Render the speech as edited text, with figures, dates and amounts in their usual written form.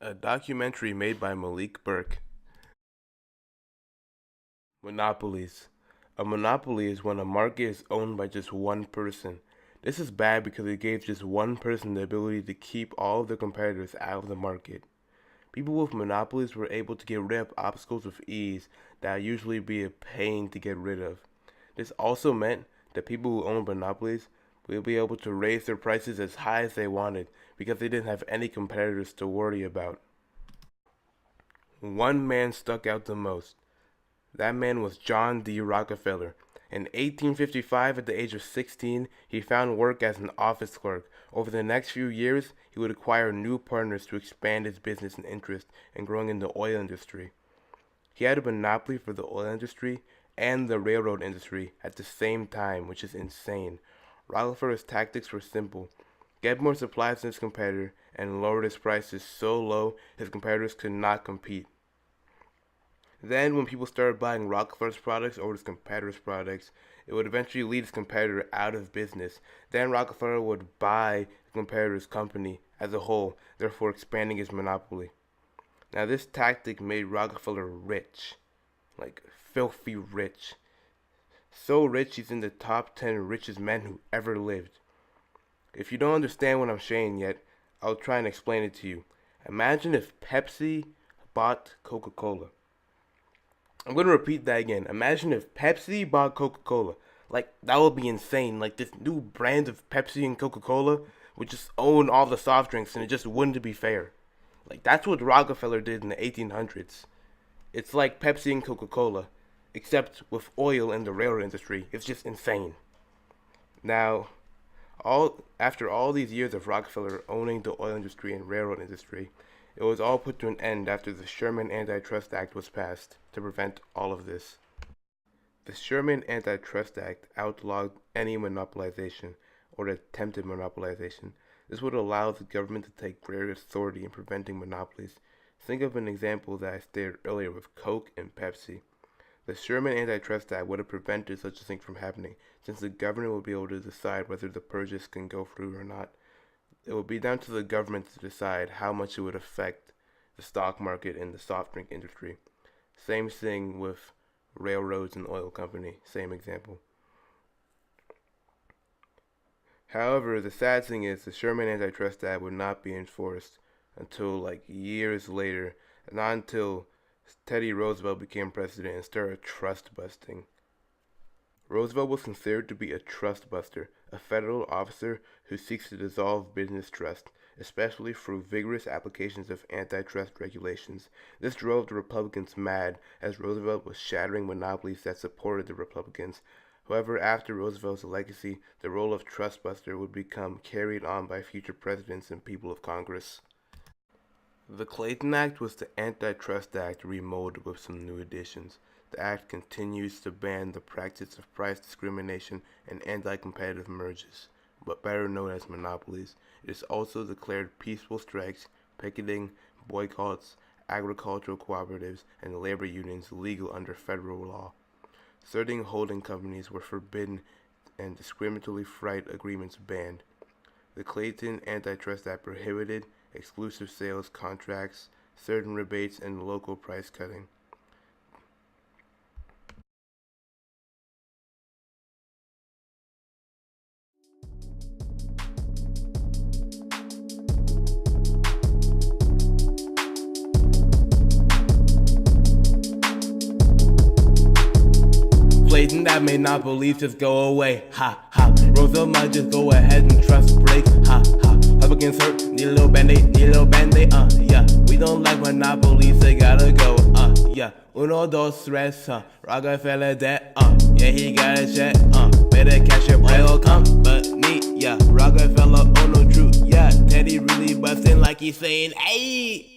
A documentary made by Malik Burke. Monopolies. A monopoly is when a market is owned by just one person. This is bad because it gave just one person the ability to keep all of their competitors out of the market. People with monopolies were able to get rid of obstacles with ease that would usually be a pain to get rid of. This also meant that people who owned monopolies would be able to raise their prices as high as they wanted because they didn't have any competitors to worry about. One man stuck out the most. That man was John D. Rockefeller. In 1855, at the age of 16, he found work as an office clerk. Over the next few years, he would acquire new partners to expand his business and interest in growing in the oil industry. He had a monopoly for the oil industry and the railroad industry at the same time, which is insane. Rockefeller's tactics were simple. Get more supplies than his competitor and lower his prices so low his competitors could not compete. Then, when people started buying Rockefeller's products over his competitors' products, it would eventually lead his competitor out of business. Then Rockefeller would buy the competitor's company as a whole, therefore expanding his monopoly. Now, this tactic made Rockefeller rich, like filthy rich. So rich he's in the top 10 richest men who ever lived. If you don't understand what I'm saying yet, I'll try and explain it to you. Imagine if Pepsi bought Coca-Cola. I'm going to repeat that again. Imagine if Pepsi bought Coca-Cola. Like, that would be insane. Like, this new brand of Pepsi and Coca-Cola would just own all the soft drinks, and it just wouldn't be fair. Like, that's what Rockefeller did in the 1800s. It's like Pepsi and Coca-Cola, except with oil and the railroad industry. It's just insane. Now, after all these years of Rockefeller owning the oil industry and railroad industry, it was all put to an end after the Sherman Antitrust Act was passed to prevent all of this. The Sherman Antitrust Act outlawed any monopolization or attempted monopolization. This would allow the government to take greater authority in preventing monopolies. Think of an example that I stated earlier with Coke and Pepsi. The Sherman Antitrust Act would have prevented such a thing from happening, since the government would be able to decide whether the purchase can go through or not. It would be down to the government to decide how much it would affect the stock market and the soft drink industry. Same thing with railroads and oil company, same example. However, the sad thing is the Sherman Antitrust Act would not be enforced until like years later, not until Teddy Roosevelt became president and started trust busting. Roosevelt was considered to be a trust buster, a federal officer who seeks to dissolve business trust, especially through vigorous applications of antitrust regulations. This drove the Republicans mad, as Roosevelt was shattering monopolies that supported the Republicans. However, after Roosevelt's legacy, the role of trust buster would become carried on by future presidents and people of Congress. The Clayton Act was the Antitrust Act remolded with some new additions. The Act continues to ban the practice of price discrimination and anti-competitive mergers, but better known as monopolies. It is also declared peaceful strikes, picketing, boycotts, agricultural cooperatives, and labor unions legal under federal law. Certain holding companies were forbidden and discriminatory freight agreements banned. The Clayton Antitrust Act prohibited exclusive sales contracts, certain rebates, and local price cutting. Clayton, that may not believe, just go away, ha ha. Roosevelt might just go ahead and trust break, ha ha. Republicans hurt, need a little band-aid, yeah. We don't like monopolies, they gotta go, yeah. Uno, dos, tres, Rockefeller debt, yeah, he got a check, better cash your oil company, yeah. Rockefeller, oh no, true, yeah. Teddy really bustin' like he's saying, hey.